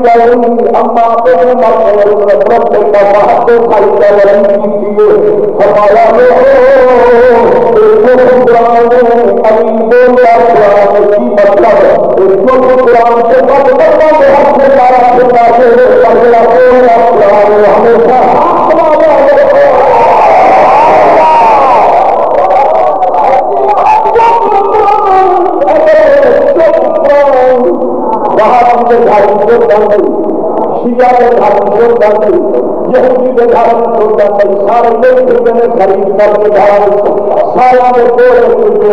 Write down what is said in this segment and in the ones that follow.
گئی اما تیرے مرد رب کا بہت فائدہ ولی کیے فرمایا قرآن علی بولیا قرآن کی مطلب قرآن سے بد کرنا حق سے سارا کرنا پڑھنا بولنا قرآن ہمیشہ شیعہ کے دھرم چھوڑتا نہیں یہودی کے دھرم چھوڑتا نہیں سارے لوگ خرید کر کے دھرم سارا میں سرکار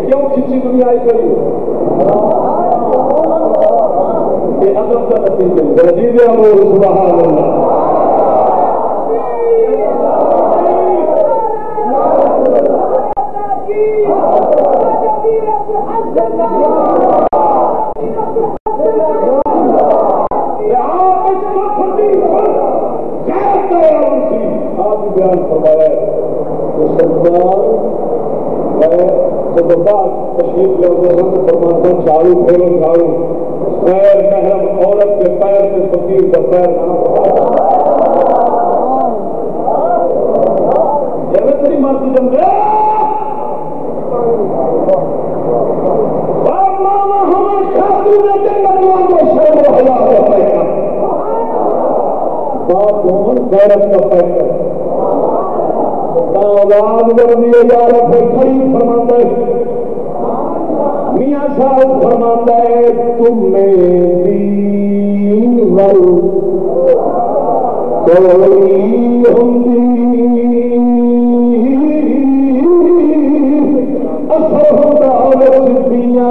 کیوں کسی دنیا یہ ادب کا نتیجہ رجیب امور سبحان اللہ. تشریف فرماتے جھاڑو پھیرو جھاڑو خیر محرم عورت کے پیر سے فقیر کا پیر تیری مرضی جمدے غیرت کا پیکر اولاد ورنی اجارت کھڑی فرماتا ہے میاں صاحب فرماتا ہے تم میں دین ول کوئی ہندی اثر ہوتا رسیاں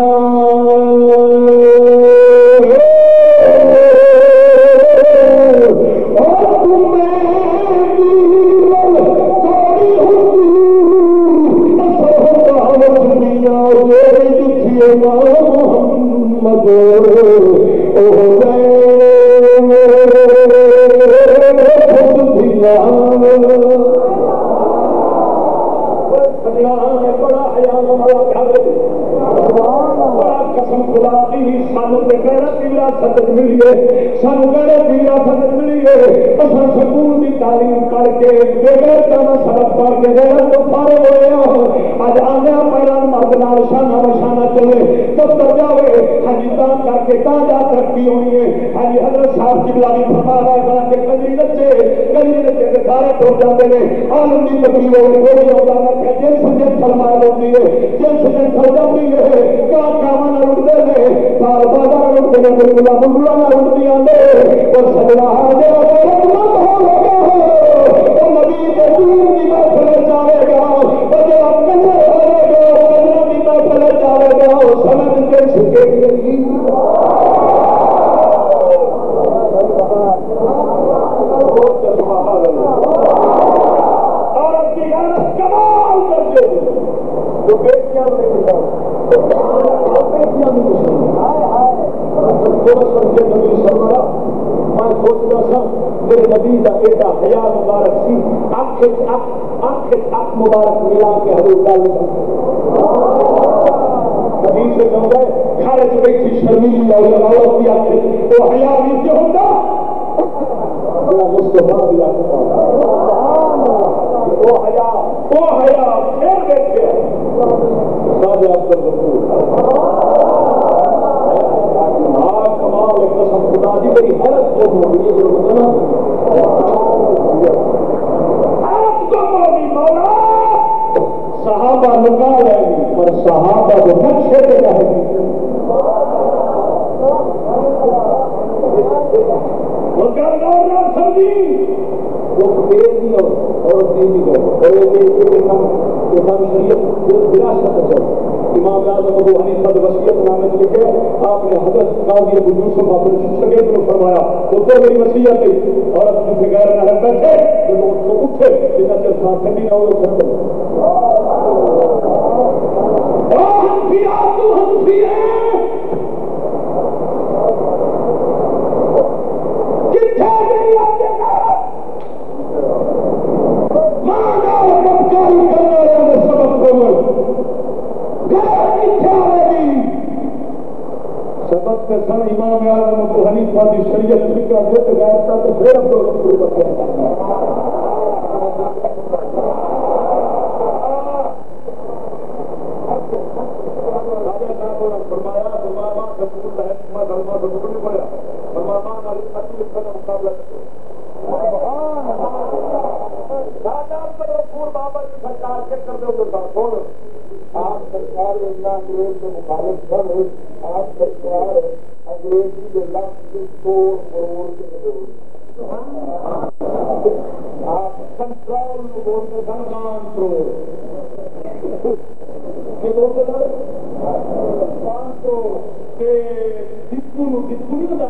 ٹپو نہیں ہوتا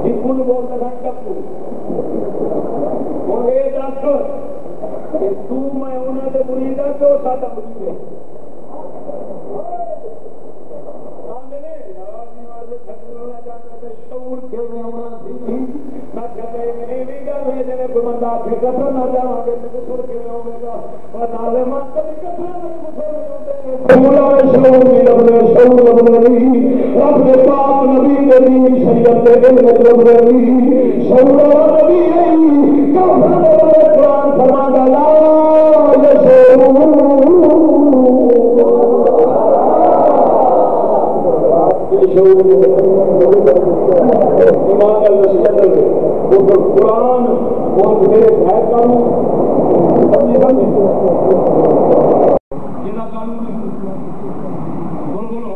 ٹپو بولتا تھا ٹپو ہوں یہ دس کہ تو میں انہوں نے مرید ہے تو ساڈا مرید ہے شعور کے بندہ کتر نہ جا گے شعور قرآن اور میرے بھائی قانون بولو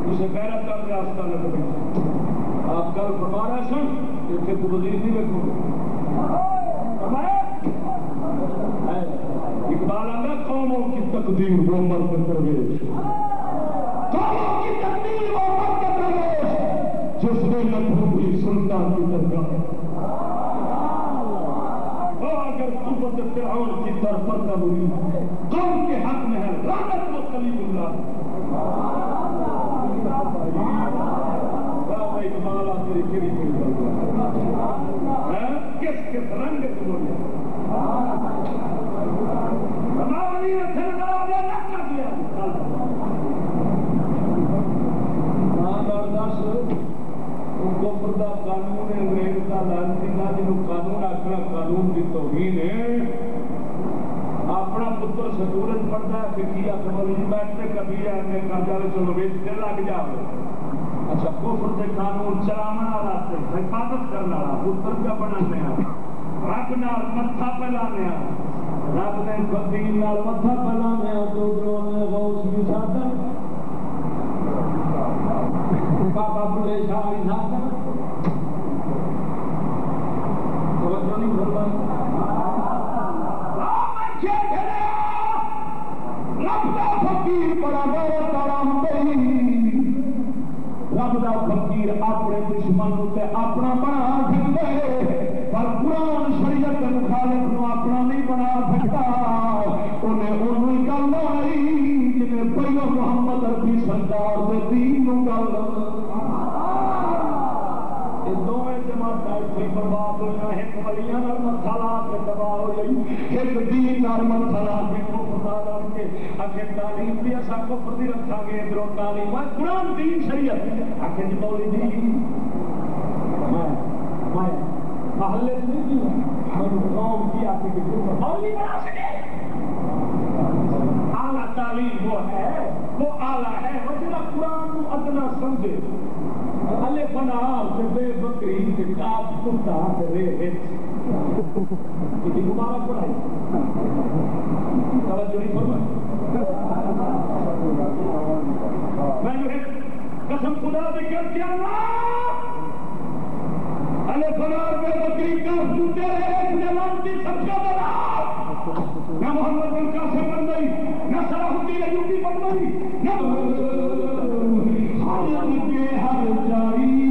اسے غیرت کا راستہ لگ آپ کل فرما رہے سن کہ تو وزیر نہیں بیٹھو اقبال آگا قوموں کی تقدیر وہ مرد کرویش قوموں کی تقدیر وہ مرد کرویش جس نے لکھوں بھی سلطان کی درگاہ اگر قوت فرعون کی طرف کا مرید قوم کے حق میں ہے لعنت و کلیم اللہ اقبال آخری کری کس کس رنگ سے بولے ہماری رکھنے کا نہ کر دیا کفر دا قانون انگریز کا لانتی کا جنہوں قانون آخر قانون کی توہین ہے اپنا پتر سکولت پڑھتا ہے فقی اکبر بیٹھتے کبھی اپنے قبضہ میں چلو بیچتے لگ جاؤ اچھا کفر دے قانون چلانا راستے حفاظت کرنا پتر کا بنانے رب نال متھا پلانے رب نے دین نال متھا پلانے تو ادھر غوث بھی ساتھ بابا بڑے شاہ ساتھ توجہ نہیں فرمائی رب دا فقیر بڑا غیرت والا رب دا فقیر اپنے دشمن تے اپنا بنا سکتا ہے پر قرآن شریعت کے مخالف نو اپنا نہیں بنا سکتا انہیں انہی گل آئی جنہیں پہلو محمد ربی سرکار دے دین نو گل دونوں جماعت ایسی برباد ہوئی ایک ولیاں نال مسئلہ کے تباہ ہو گئی ایک دین نال مسئلہ کے مفاد کے اگے تعلیم بھی اسا کفر دی رکھا گے ادھروں تعلیم قرآن دین شریعت اگے دی مولوی دی میں محلے نہیں کی میں قوم کی آتی کہ مولوی بنا سکے اعلیٰ تعلیم وہ ہے وہ اعلیٰ ہے وہ جنہاں قرآن کو ادنا سمجھے اللہ بنا بے بکری کے کاف کتا رے ہچ یہ مبارک پڑھائی توجہ نہیں فرمائی میں جو ہے قسم خدا بھی کر کے اللہ بنا بے بکری کاف کتا رے ہچ نوانتی سب کا بنا نہ محمد بن قاسم بن گئی نہ صلاح الدین ایوبی بن گئی نہ ہر جاری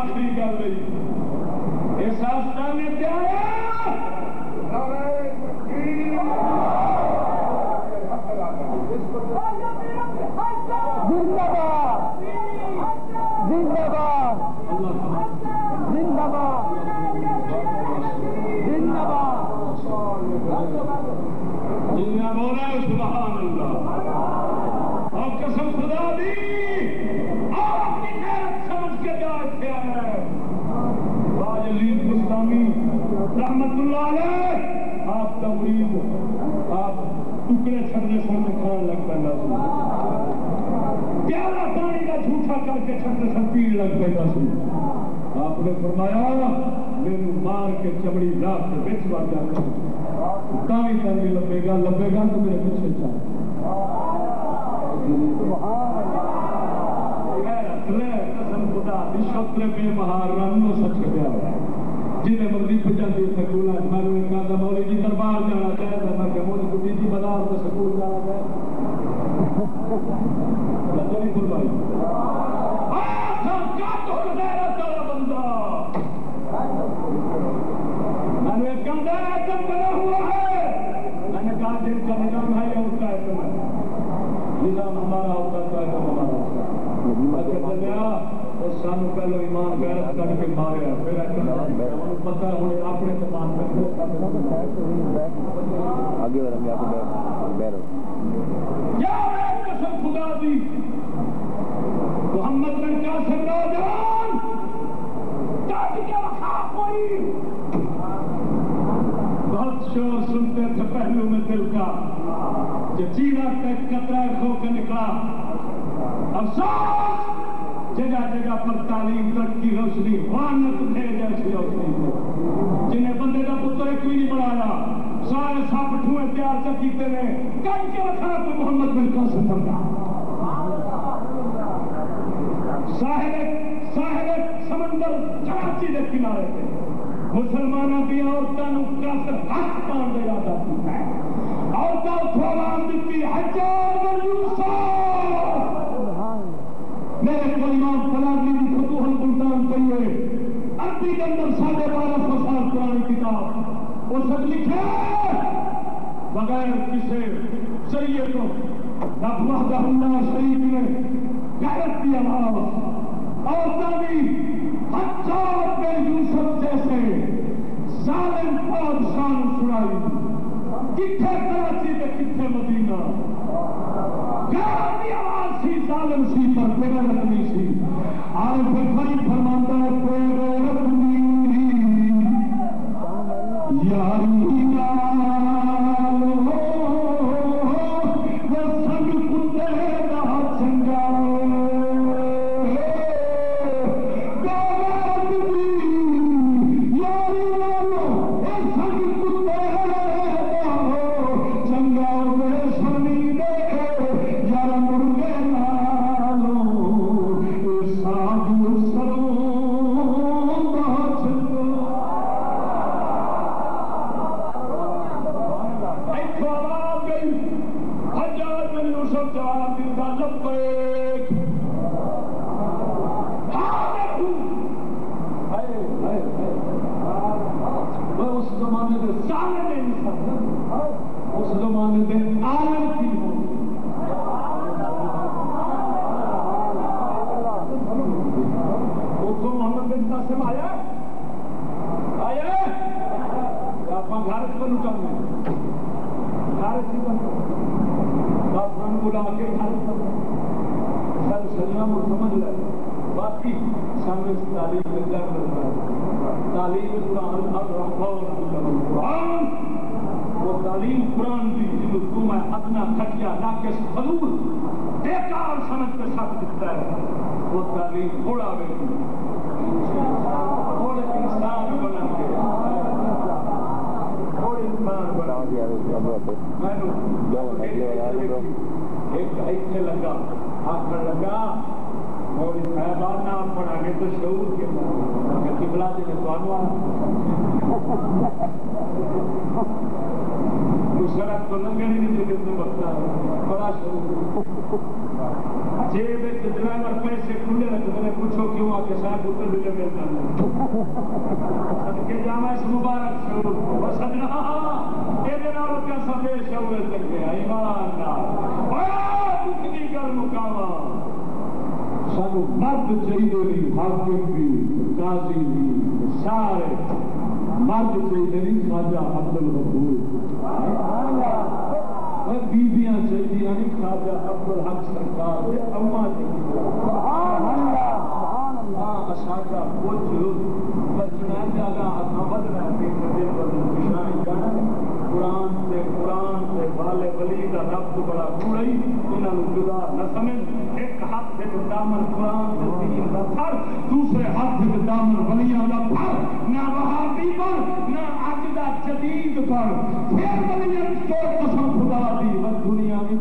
آخری گل ہوئی اس آستانے تے آیا رحمت اللہ علیہ آپ کا مرید آپ ٹکڑے چھڑنے سامنے کھان لگ پہندا سی پیارا پانی کا جھوٹا کر کے چھڑنے سن پین لگ پہندا سی آپ نے فرمایا میرے مار کے چمڑی رات کے بچ وڑ جاتا تاوی تاوی لبے گا تو میرے پیچھے چاہ قسم خدا دی شکر بے مہار رنو سچ پیا جنہیں مرضی پہ جاتی ہے سکول ہے میں نے کہا تھا مولوی جی دربار جانا چاہے تھا میں کہ مولوی کو جی بازار سے سکول جانا چاہے بچہ نہیں کھل بھائی کیا تو غیرت والا بندہ میں نے کہا ایٹم بنا ہوا ہے میں نے کہا جن کا نظام ہے یا اس کا ایٹم ہے نظام ہمارا ہوتا ہے تو ایٹم ہمارا ہوتا ہے سانو پہلو ایمان غیرت کر کے ماریا پھر پتہ ہونے اپنے زبان آگے ورم یا بیرو یا قسم خدا دی محمد بن قاسم نوجوان کاٹ کے رکھا کوئی بہت شور سنتے تھے پہلو میں دل کا جو چیرا تک قطرہ کھو کے نکلا افسوس جگہ جگہ پر تعلیم ترقی روشنی وانت دے جیسی روشنی جنہیں بندے کا پتر ایک بھی نہیں بڑھایا سارے سپ ٹھوئے تیار چکیتے نے کل کے رکھا کوئی محمد بن قاسم بندہ ساحل سمندر کراچی کے کنارے پہ مسلمانوں کی عورتوں کافر حق پان دے جاتا ہے عورتوں کو آرام دیتی حجاج بن یوسف میرے کو امام فلاحی کی فتوح الملتان کہیے عربی کے اندر 1250 سال پرانی کتاب اس نے لکھے بغیر کسی ذریعے کو رب وحدہ اللہ شریف نے غیرت کی آواز اور تبھی حجاج بن یوسف جیسے ظالم بادشاہ سنائی کتنے کراچی کے کتنے مدینہ غیرت کی آواز سی ظالم سی پر کوئی رکھنی سی عارف فرمائی فرماتا ہے کوئی رکھنی یاری نالو وہ سب کتے دا چنگا ڈرائیور پیسے کھلے رکھتے ہیں پوچھو کیوں آ کے ساتھ میں پتر بھی لگے صدقے جاواں اس مبارک شعور کو سجنا یہ نال کیا سندیش ہوئے سکے ایمان نال کتنی گل مکاواں سانو مرد چاہیے نہیں حاکم بھی قاضی بھی سارے مرد چاہیے نہیں خواجہ عبد الغفور بیبیاں چاہیے نہیں خواجہ عبد الحق سرکار یہ اما چاہیے اساجا کچھ بچنا جگہ اتنا بدنا کہ دل بدل پچھائی جانا قرآن سے والے ولی کا ربط بڑا گوڑی انہوں جدا نہ سمجھ ایک ہاتھ سے دامن قرآن سے دین کا پھر دوسرے ہاتھ سے دامن ولیاں کا پھر نہ وہابی پر نہ عقیدہ جدید پر پھر ولیاں کو قسم خدا دی بس دنیا میں